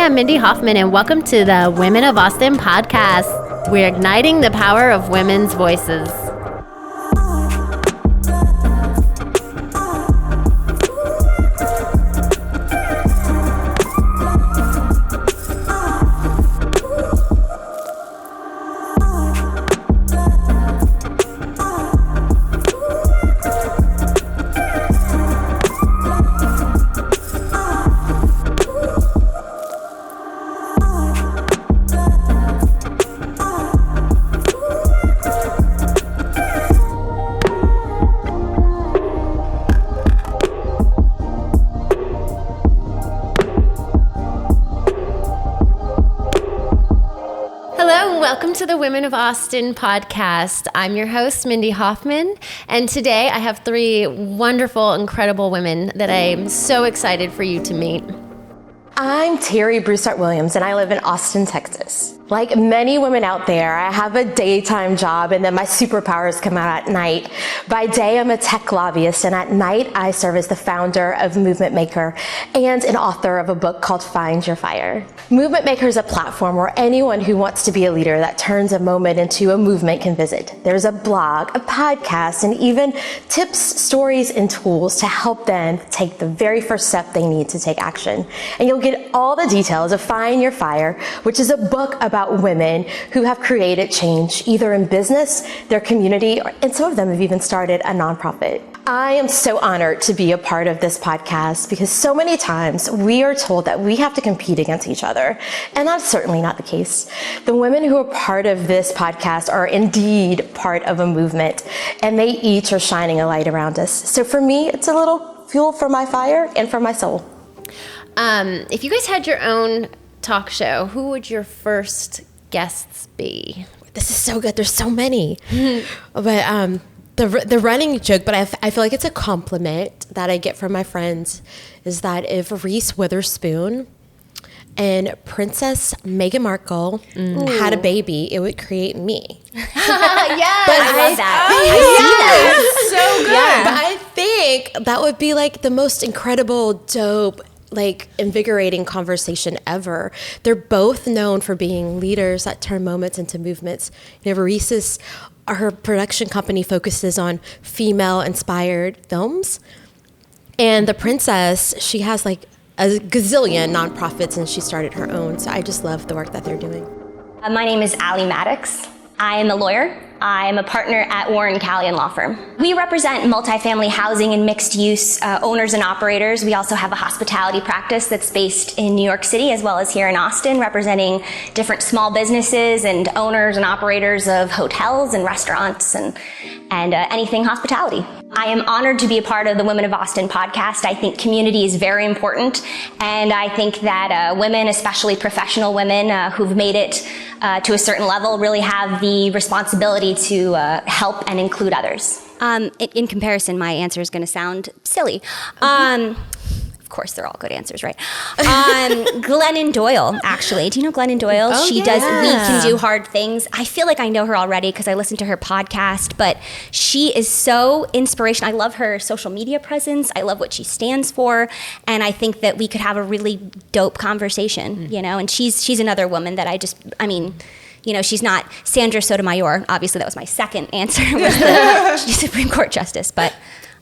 I'm Mindy Hofman, and welcome to the Women of Austin podcast. We're igniting the power of women's voices. Welcome to the Women of Austin podcast. I'm your host, Mindy Hofman, and today I have three wonderful, incredible women that I'm so excited for you to meet. I'm Terri Broussard Williams, and I live in Austin, Texas. Like many women out there, I have a daytime job, and then my superpowers come out at night. By day, I'm a tech lobbyist, and at night, I serve as the founder of Movement Maker and an author of a book called Find Your Fire. Movement Maker is a platform where anyone who wants to be a leader that turns a moment into a movement can visit. There's a blog, a podcast, and even tips, stories, and tools to help them take the very first step they need to take action. And you'll get all the details of Find Your Fire, which is a book about women who have created change, either in business, their community, and some of them have even started a nonprofit. I am so honored to be a part of this podcast because so many times we are told that we have to compete against each other, and that's certainly not the case. The women who are part of this podcast are indeed part of a movement, and they each are shining a light around us. So for me, it's a little fuel for my fire and for my soul. If you guys had your own talk show, who would your first guests be? This is so good. There's so many. But the running joke, but I feel like it's a compliment that I get from my friends, is that if Reese Witherspoon and Princess Meghan Markle had a baby, it would create me. Yes, I love that. I see that. So good. Yeah. But I think that would be like the most incredible, dope, like invigorating conversation ever. They're both known for being leaders that turn moments into movements. You know, Reese's, her production company focuses on female-inspired films. And the princess, she has like a gazillion nonprofits, and she started her own. So I just love the work that they're doing. My name is Mattocks. I am a lawyer. I'm a partner at Warren Callion Law Firm. We represent multifamily housing and mixed use owners and operators. We also have a hospitality practice that's based in New York City as well as here in Austin, representing different small businesses and owners and operators of hotels and restaurants and anything hospitality. I am honored to be a part of the Women of Austin podcast. I think community is very important, and I think that women, especially professional women who've made it to a certain level, really have the responsibility to help and include others. In comparison, my answer is going to sound silly. Of course, they're all good answers, right? Glennon Doyle, actually. Do you know Glennon Doyle? Oh, She yeah. does We Can Do Hard Things. I feel like I know her already because I listened to her podcast, but she is so inspirational. I love her social media presence. I love what she stands for, and I think that we could have a really dope conversation, you know? And she's another woman that you know, she's not Sandra Sotomayor. Obviously, that was my second answer, was she's Supreme Court Justice, but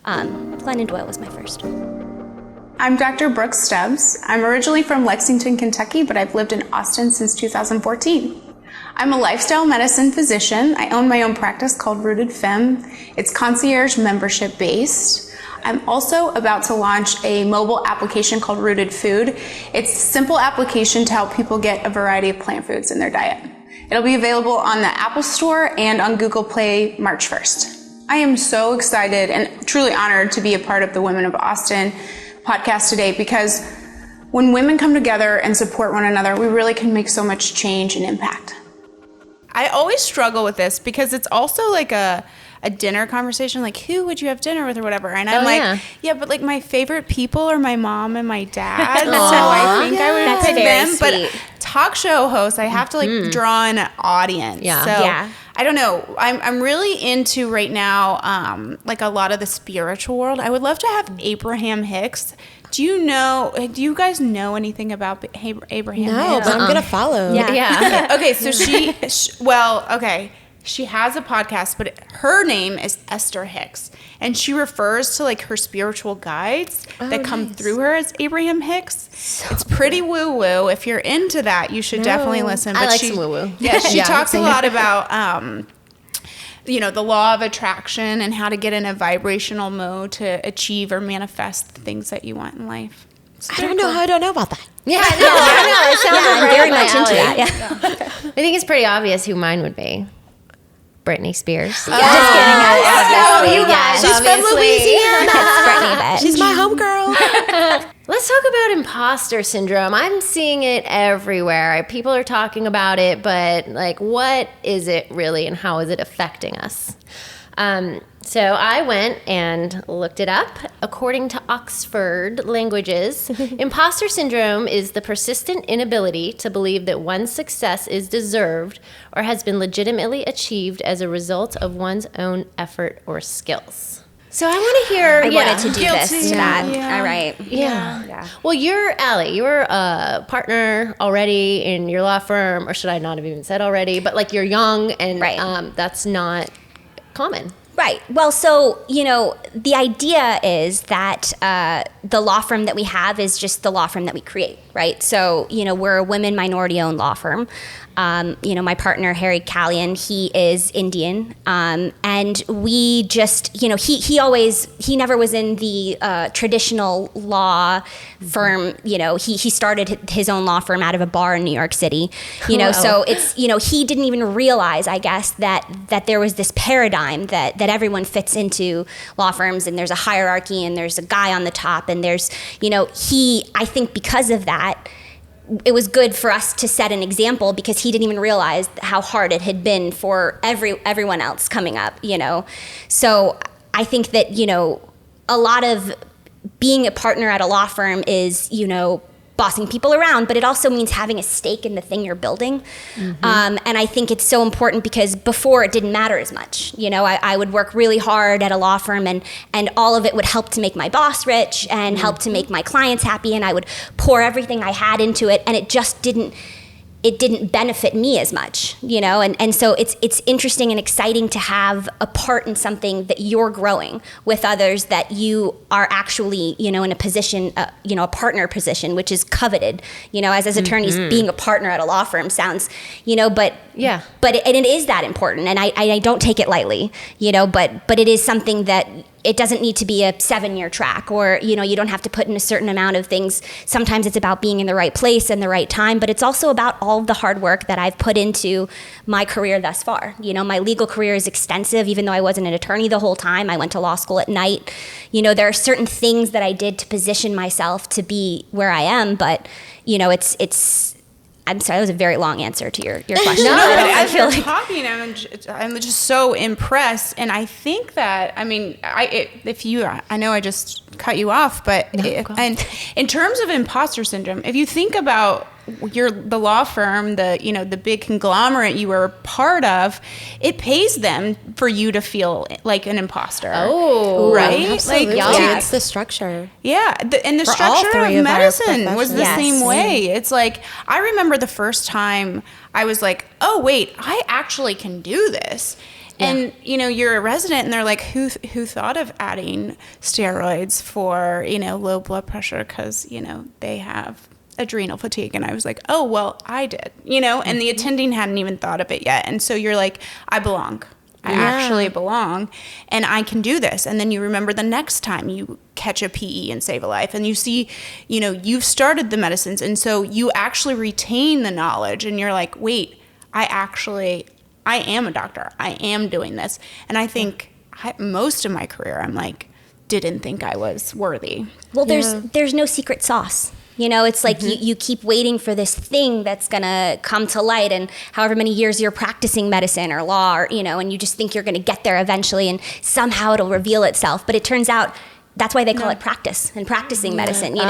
Glennon Doyle was my first. I'm Dr. Brooke Stubbs. I'm originally from Lexington, Kentucky, but I've lived in Austin since 2014. I'm a lifestyle medicine physician. I own my own practice called Rooted Femme. It's concierge membership based. I'm also about to launch a mobile application called Rooted Food. It's a simple application to help people get a variety of plant foods in their diet. It'll be available on the Apple Store and on Google Play March 1st. I am so excited and truly honored to be a part of the Women of Austin podcast today, because when women come together and support one another, we really can make so much change and impact. I always struggle with this because it's also like a dinner conversation, like who would you have dinner with or whatever, and I'm yeah, but like my favorite people are my mom and my dad, so I think I would pick them. Sweet. But talk show hosts, I have to like draw an audience. So I don't know. I'm really into right now, like a lot of the spiritual world. I would love to have Abraham Hicks Do you guys know anything about Abraham No, Hicks? but I'm gonna follow. Yeah. Okay, so she has a podcast, but her name is Esther Hicks, and she refers to like her spiritual guides that come through her as Abraham Hicks. It's pretty woo-woo. If you're into that, you should definitely listen. I like some woo-woo. Yeah, she talks a lot about the law of attraction and how to get in a vibrational mode to achieve or manifest the things that you want in life. I don't know how I don't know about that. Yeah, I know. It sounds I'm right very up my much into alley. that. Yeah. I think it's pretty obvious who mine would be. Britney Spears. Just kidding. Obviously, yes. She's from Louisiana. That's Brittany, bitch. She's my homegirl. Let's talk about imposter syndrome. I'm seeing it everywhere. People are talking about it, but like, what is it really and how is it affecting us? So I went and looked it up. According to Oxford Languages, imposter syndrome is the persistent inability to believe that one's success is deserved or has been legitimately achieved as a result of one's own effort or skills. So I want to hear. I wanted to do this Guilty. to that. Yeah. All right. Yeah. Well, Allie, you're a partner already in your law firm, or should I not have even said already? But like you're young, and Right. That's not common. Right. Well, so, the idea is that the law firm that we have is just the law firm that we create, right? So, we're a women minority-owned law firm. My partner, Harry Callion, he is Indian. And we just, he never was in the traditional law firm. He started his own law firm out of a bar in New York City. So it's, he didn't even realize, I guess, that there was this paradigm that everyone fits into law firms, and there's a hierarchy, and there's a guy on the top, and there's, I think because of that, it was good for us to set an example, because he didn't even realize how hard it had been for everyone else coming up, So I think that, a lot of being a partner at a law firm is, bossing people around, but it also means having a stake in the thing you're building. And I think it's so important, because before it didn't matter as much. I would work really hard at a law firm, and all of it would help to make my boss rich and help to make my clients happy. And I would pour everything I had into it, and it just didn't benefit me as much, and so it's interesting and exciting to have a part in something that you're growing with others, that you are actually, in a position, a partner position, which is coveted, as attorneys, being a partner at a law firm sounds, but it is that important. And I don't take it lightly, but it is something that it doesn't need to be a 7-year track, or, you don't have to put in a certain amount of things. Sometimes it's about being in the right place and the right time, but it's also about all the hard work that I've put into my career thus far. My legal career is extensive, even though I wasn't an attorney the whole time. I went to law school at night. There are certain things that I did to position myself to be where I am, but, it's I'm sorry, that was a very long answer to your question. No, but but I as feel you're like talking, I'm just so impressed, and I think that I know I just cut you off, but and in terms of imposter syndrome, if you think about the law firm, the big conglomerate you were part of, it pays them for you to feel like an imposter. Oh, right, Absolutely. like It's the structure. yeah, and the For all structure three of of our medicine was the professions. same way. It's like, I remember the first time I was like, oh wait, I actually can do this. And you're a resident, and they're like, who thought of adding steroids for low blood pressure because they have adrenal fatigue? And I was like, oh well, I did, and the attending hadn't even thought of it yet. And so you're like, I belong. I actually belong, and I can do this. And then you remember the next time you catch a PE and save a life, and you see, you've started the medicines, and so you actually retain the knowledge, and you're like, wait, I am a doctor. I am doing this. And I think most of my career, I'm like, didn't think I was worthy. well, there's no secret sauce. It's like you keep waiting for this thing that's going to come to light, and however many years you're practicing medicine or law, or, and you just think you're going to get there eventually, and somehow it'll reveal itself. But it turns out that's why they call it practice and practicing medicine. You're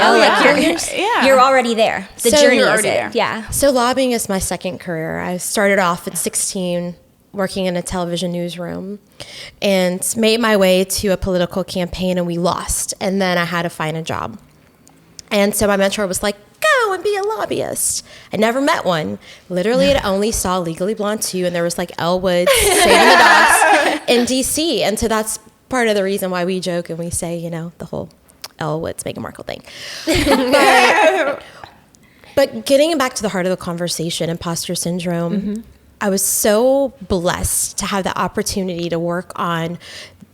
already there. The journey is it. Yeah. So lobbying is my second career. I started off at 16 working in a television newsroom and made my way to a political campaign, and we lost. And then I had to find a job. And so my mentor was like, go and be a lobbyist. I never met one. Literally, I only saw Legally Blonde 2, and there was like Elle Woods saving the dogs in DC. And so that's part of the reason why we joke and we say, you know, the whole Elle Woods, Meghan Markle thing. But getting back to the heart of the conversation, imposter syndrome, I was so blessed to have the opportunity to work on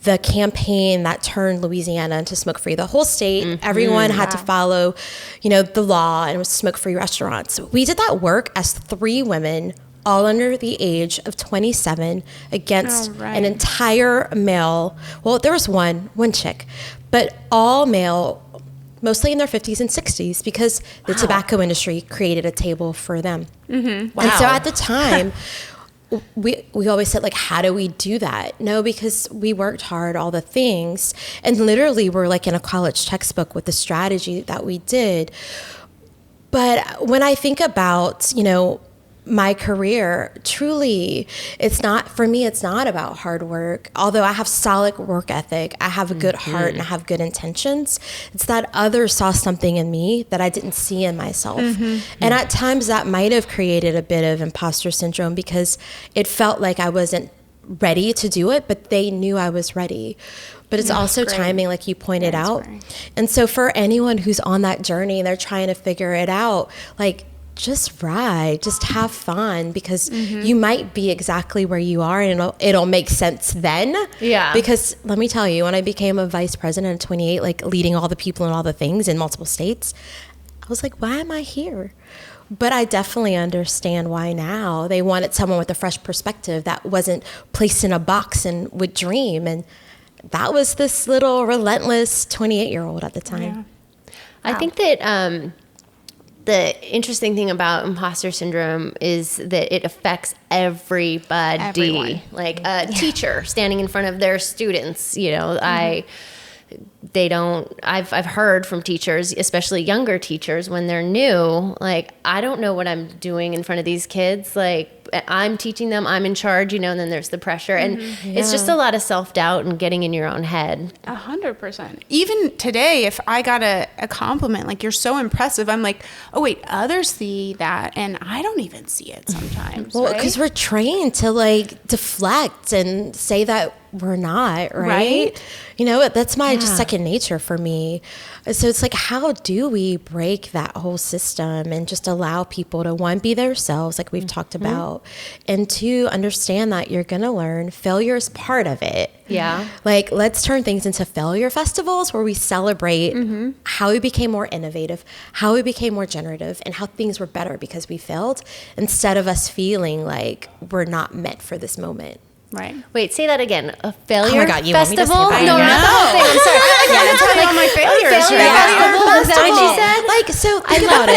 the campaign that turned Louisiana into smoke-free. The whole state, everyone had to follow, you know, the law, and it was smoke-free restaurants. We did that work as 3 women, all under the age of 27, against an entire male. Well, there was one chick, but all male, mostly in their 50s and 60s, because the tobacco industry created a table for them. And so at the time, we always said, like, how do we do that? No, because we worked hard, all the things, and literally we're like in a college textbook with the strategy that we did. But when I think about, you know, my career, truly, it's not about hard work. Although I have solid work ethic, I have a good heart, and I have good intentions. It's that others saw something in me that I didn't see in myself. And at times that might have created a bit of imposter syndrome, because it felt like I wasn't ready to do it, but they knew I was ready. But it's also timing, like you pointed out. And so for anyone who's on that journey and they're trying to figure it out, like, just ride, just have fun, because you might be exactly where you are, and it'll make sense then. Yeah. Because let me tell you, when I became a vice president at 28, like leading all the people and all the things in multiple states, I was like, why am I here? But I definitely understand why now. They wanted someone with a fresh perspective that wasn't placed in a box and would dream. And that was this little relentless 28-year-old at the time. Yeah. I think that the interesting thing about imposter syndrome is that it affects everybody. Everyone. Like a teacher standing in front of their students, you know, I've heard from teachers, especially younger teachers, when they're new, like, I don't know what I'm doing in front of these kids. Like, I'm teaching them, I'm in charge, you know, and then there's the pressure. And it's just a lot of self-doubt and getting in your own head. 100%. Even today, if I got a compliment, like, you're so impressive, I'm like, oh, wait, others see that, and I don't even see it sometimes. Well, because we're trained to, like, deflect and say that we're not, right? You know, that's my just second nature for me. So it's like, how do we break that whole system and just allow people to, one, be themselves, like we've talked about, and two, understand that you're going to learn. Failure is part of it. Yeah. Like, let's turn things into failure festivals where we celebrate how we became more innovative, how we became more generative, and how things were better because we failed, instead of us feeling like we're not meant for this moment. Right. Wait, say that again. A failure festival? Oh my God, you want me to say that? No, not the whole thing. I'm sorry. I gotta tell you all my failures. Festival, is that what you said? Like, so think about it.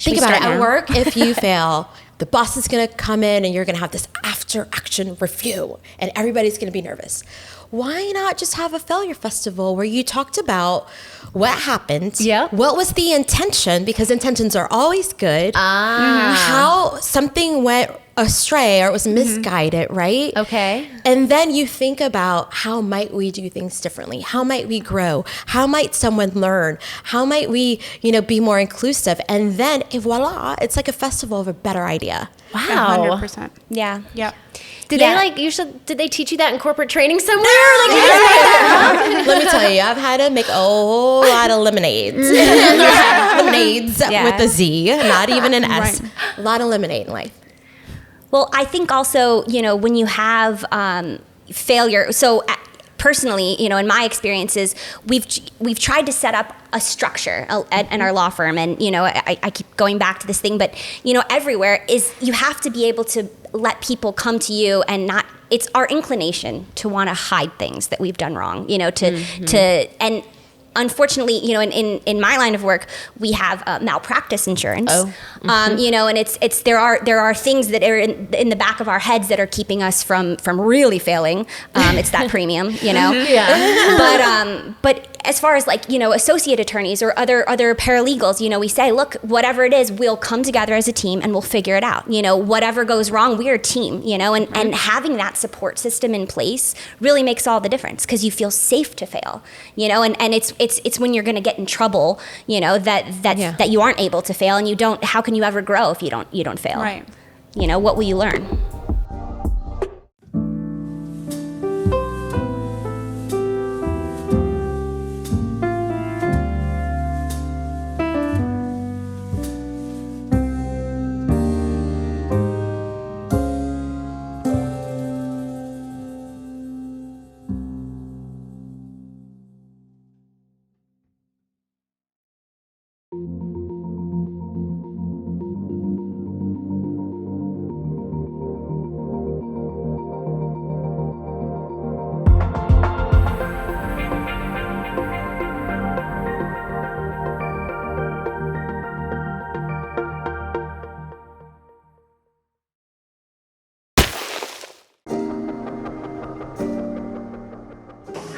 Think about it. At work, if you fail, the boss is going to come in and you're going to have this after action review and everybody's going to be nervous. Why not just have a failure festival where you talked about what happened? Yeah. What was the intention? Because intentions are always good. How something went astray or it was misguided, right? Okay. And then you think about, how might we do things differently? How might we grow? How might someone learn? How might we, be more inclusive? And then, voila, it's like a festival of a better idea. Wow. 100%. Yeah. Yep. Did they teach you that in corporate training somewhere? Let me tell you, I've had to make a whole lot of lemonades. Lemonades with a Z, not even an S. Right. A lot of lemonade in life. Well, I think also, when you have failure, so personally, in my experiences, we've tried to set up a structure in our law firm, and I keep going back to this thing, but everywhere is, you have to be able to let people come to you and not. It's our inclination to want to hide things that we've done wrong, and unfortunately, in my line of work, we have malpractice insurance. And it's there are things that are in the back of our heads that are keeping us from really failing. It's that premium, But as far as like, associate attorneys or other paralegals, we say, look, whatever it is, we'll come together as a team and we'll figure it out. Whatever goes wrong, we're a team, and having that support system in place really makes all the difference, because you feel safe to fail, and it's when you're going to get in trouble, that you aren't able to fail, and how can you ever grow if you don't fail? Right. What will you learn?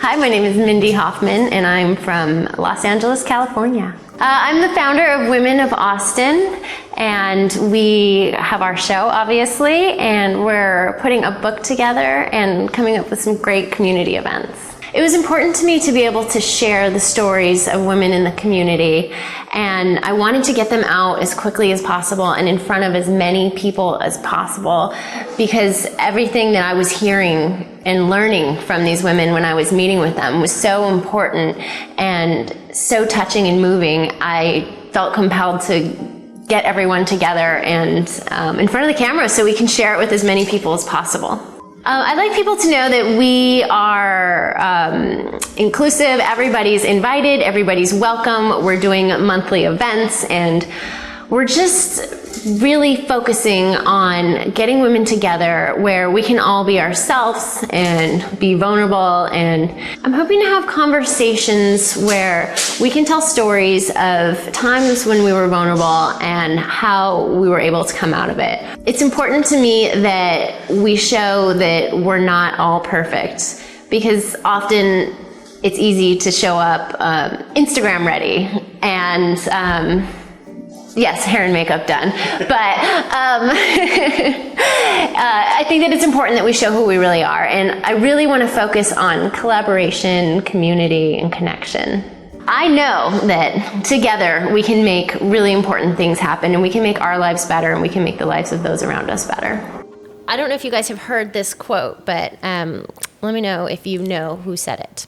Hi, my name is Mindy Hofman, and I'm from Los Angeles, California. I'm the founder of Women of Austin, and we have our show, obviously, and we're putting a book together and coming up with some great community events. It was important to me to be able to share the stories of women in the community, and I wanted to get them out as quickly as possible and in front of as many people as possible, because everything that I was hearing and learning from these women when I was meeting with them was so important and so touching and moving. I felt compelled to get everyone together and in front of the camera so we can share it with as many people as possible. I'd like people to know that we are inclusive. Everybody's invited, everybody's welcome. We're doing monthly events, and we're just really focusing on getting women together where we can all be ourselves and be vulnerable. And I'm hoping to have conversations where we can tell stories of times when we were vulnerable and how we were able to come out of it. It's important to me that we show that we're not all perfect, because often it's easy to show up Instagram ready and yes, hair and makeup done. But I think that it's important that we show who we really are. And I really want to focus on collaboration, community, and connection. I know that together we can make really important things happen, and we can make our lives better, and we can make the lives of those around us better. I don't know if you guys have heard this quote, but let me know if you know who said it.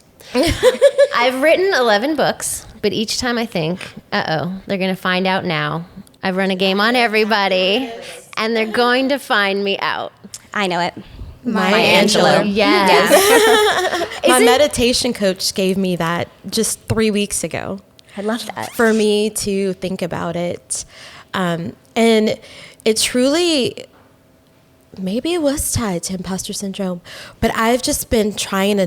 I've written 11 books, but each time I think, they're going to find out now. I've run a game on everybody, and they're going to find me out. I know it. Maya Angelou. Yes. My meditation coach gave me that just 3 weeks ago. I love that. For me to think about it. And it truly, maybe it was tied to imposter syndrome, but I've just been trying to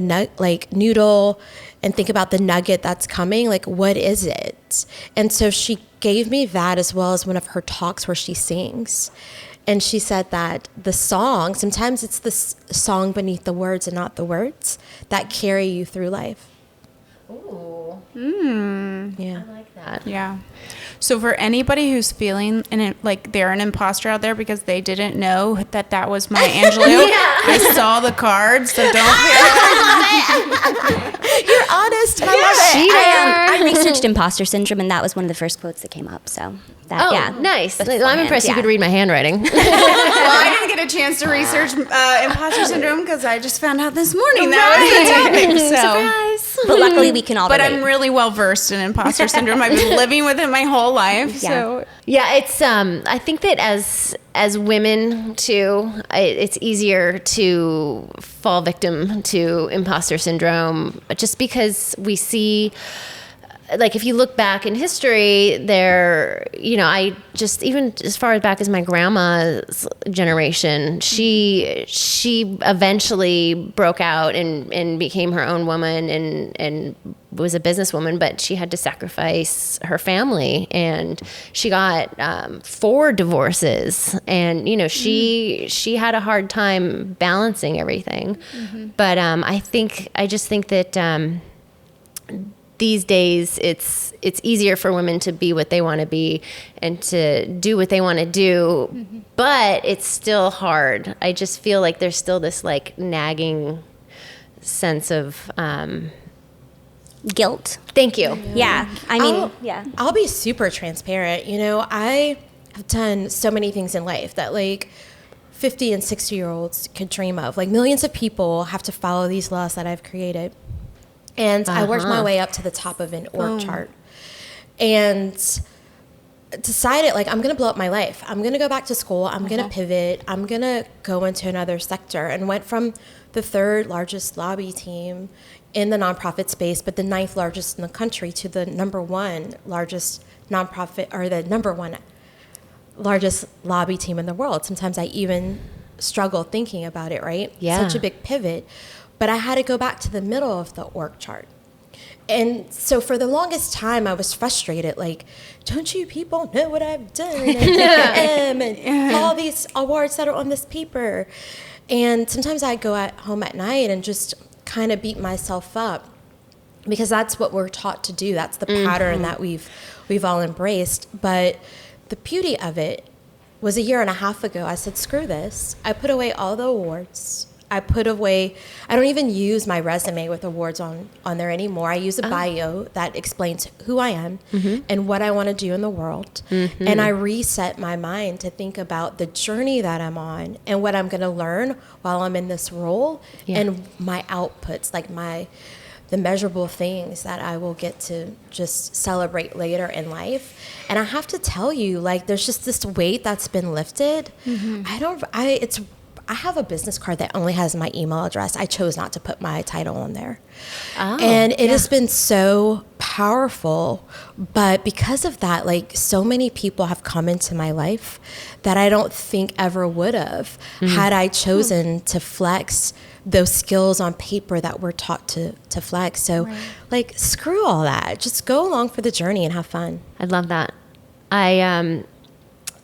noodle and think about the nugget that's coming. Like, what is it? And so she gave me that, as well as one of her talks where she sings. And she said that the song, sometimes it's the song beneath the words and not the words that carry you through life. Ooh. Yeah. I like that. Yeah. So for anybody who's feeling like they're an imposter out there because they didn't know that was Maya Angelou, I saw the cards, so don't feel You're honest. I love it. I researched imposter syndrome, and that was one of the first quotes that came up. So that, nice. I'm impressed you could read my handwriting. Well, I didn't get a chance to research imposter syndrome because I just found out this morning that was the topic. So. Surprise. But luckily, we can all But relate. I'm really well versed in imposter syndrome. I've been living with it my whole life. So Yeah, it's I think that as women too, it's easier to fall victim to imposter syndrome, just because we see, like, if you look back in history, I just, even as far back as my grandma's generation, she eventually broke out and became her own woman and was a businesswoman, but she had to sacrifice her family, and she got 4 divorces, and she had a hard time balancing everything. Mm-hmm. But I just think that these days it's easier for women to be what they want to be and to do what they want to do, but it's still hard. I just feel like there's still this like nagging sense of Guilt. thank you. Yeah. I mean, I'll be super transparent. You know, I have done so many things in life that like 50 and 60-year-olds could dream of. Like millions of people have to follow these laws that I've created. And I worked my way up to the top of an org chart and decided like, I'm going to blow up my life. I'm going to go back to school. I'm going to pivot. I'm going to go into another sector, and went from the 3rd largest lobby team in the nonprofit space, but the 9th largest in the country, to the number 1 largest nonprofit, or the number 1 largest lobby team in the world. Sometimes I even struggle thinking about it, right? Yeah. Such a big pivot. But I had to go back to the middle of the org chart. And so for the longest time, I was frustrated. Like, don't you people know what I've done? And all these awards that are on this paper. And sometimes I go at home at night and just kind of beat myself up, because that's what we're taught to do. That's the pattern that we've all embraced. But the beauty of it was, a year and a half ago, I said, screw this. I put away all the awards. I don't even use my resume with awards on there anymore. I use a bio that explains who I am and what I want to do in the world. And I reset my mind to think about the journey that I'm on and what I'm going to learn while I'm in this role, and my outputs, like the measurable things that I will get to just celebrate later in life. And I have to tell you, like, there's just this weight that's been lifted. I have a business card that only has my email address. I chose not to put my title on there. And it has been so powerful. But because of that, like, so many people have come into my life that I don't think ever would have had I chosen to flex those skills on paper that we're taught to flex. So like, screw all that. Just go along for the journey and have fun. I love that. I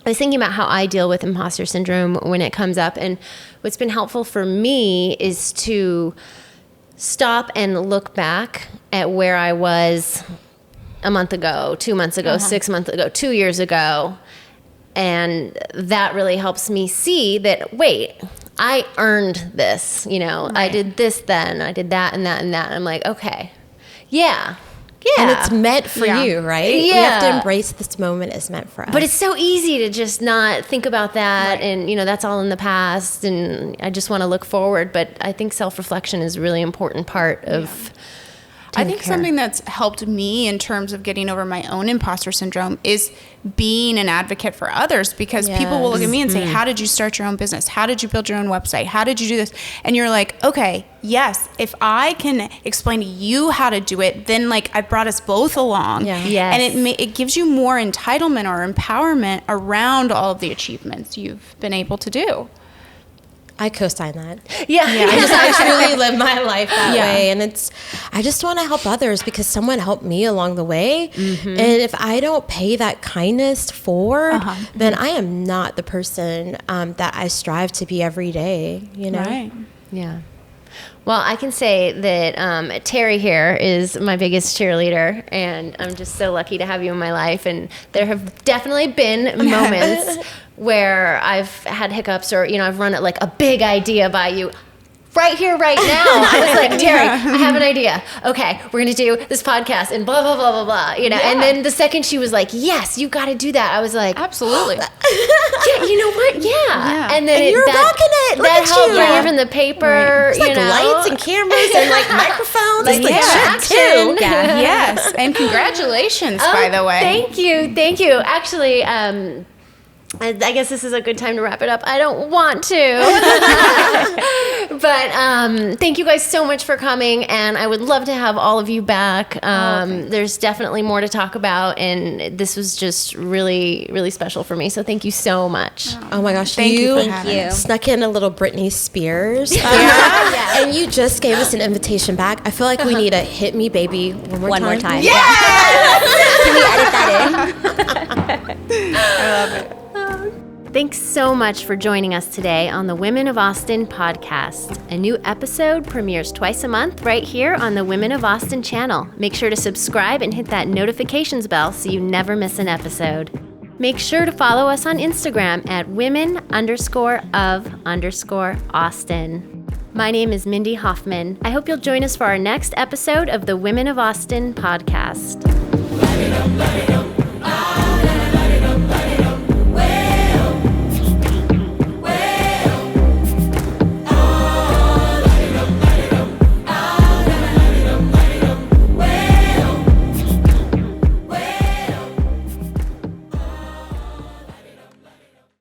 was thinking about how I deal with imposter syndrome when it comes up, and what's been helpful for me is to stop and look back at where I was a month ago, 2 months ago, 6 months ago, 2 years ago, and that really helps me see that, wait, I earned this, you know, I did this then, I did that and that and that. I'm like, okay, yeah. And it's meant for you, right? Yeah. We have to embrace this moment as meant for us. But it's so easy to just not think about that. And, you know, that's all in the past. And I just want to look forward. But I think self-reflection is a really important part of I think something that's helped me in terms of getting over my own imposter syndrome is being an advocate for others, because people will look at me and say, how did you start your own business? How did you build your own website? How did you do this? And you're like, okay, yes, if I can explain to you how to do it, then like I brought us both along. Yes. And it gives you more entitlement or empowerment around all of the achievements you've been able to do. I co-sign that. I I truly live my life that way. And I just want to help others because someone helped me along the way. And if I don't pay that kindness forward, then I am not the person that I strive to be every day, you know? Right. Yeah. Well, I can say that Terri here is my biggest cheerleader, and I'm just so lucky to have you in my life. And there have definitely been moments where I've had hiccups, or, you know, I've run it like a big idea by you. Right here, right now. I was like, Terri, I have an idea. Okay, we're going to do this podcast and blah, blah, blah, blah, blah. You know, and then the second she was like, yes, you got to do that. I was like, absolutely. Yeah, you know what? Yeah. And then And you're rocking it. Look that at helped you. bring even the paper, It's like you know. lights and cameras and like microphones. Like, It's like action. Yes. And congratulations, by the way. Thank you. Thank you. Actually, I guess this is a good time to wrap it up. I don't want to. But thank you guys so much for coming, and I would love to have all of you back. There's definitely more to talk about, and this was just really, really special for me. So thank you so much. Oh my gosh, Thank you for having us. snuck in a little Britney Spears. And you just gave us an invitation back. I feel like we need a Hit Me Baby one more time. Yeah. Can we edit that in? I love it. Thanks so much for joining us today on the Women of Austin podcast. A new episode premieres twice a month right here on the Women of Austin channel. Make sure to subscribe and hit that notifications bell so you never miss an episode. Make sure to follow us on Instagram at women_of_Austin. My name is Mindy Hofman. I hope you'll join us for our next episode of the Women of Austin podcast.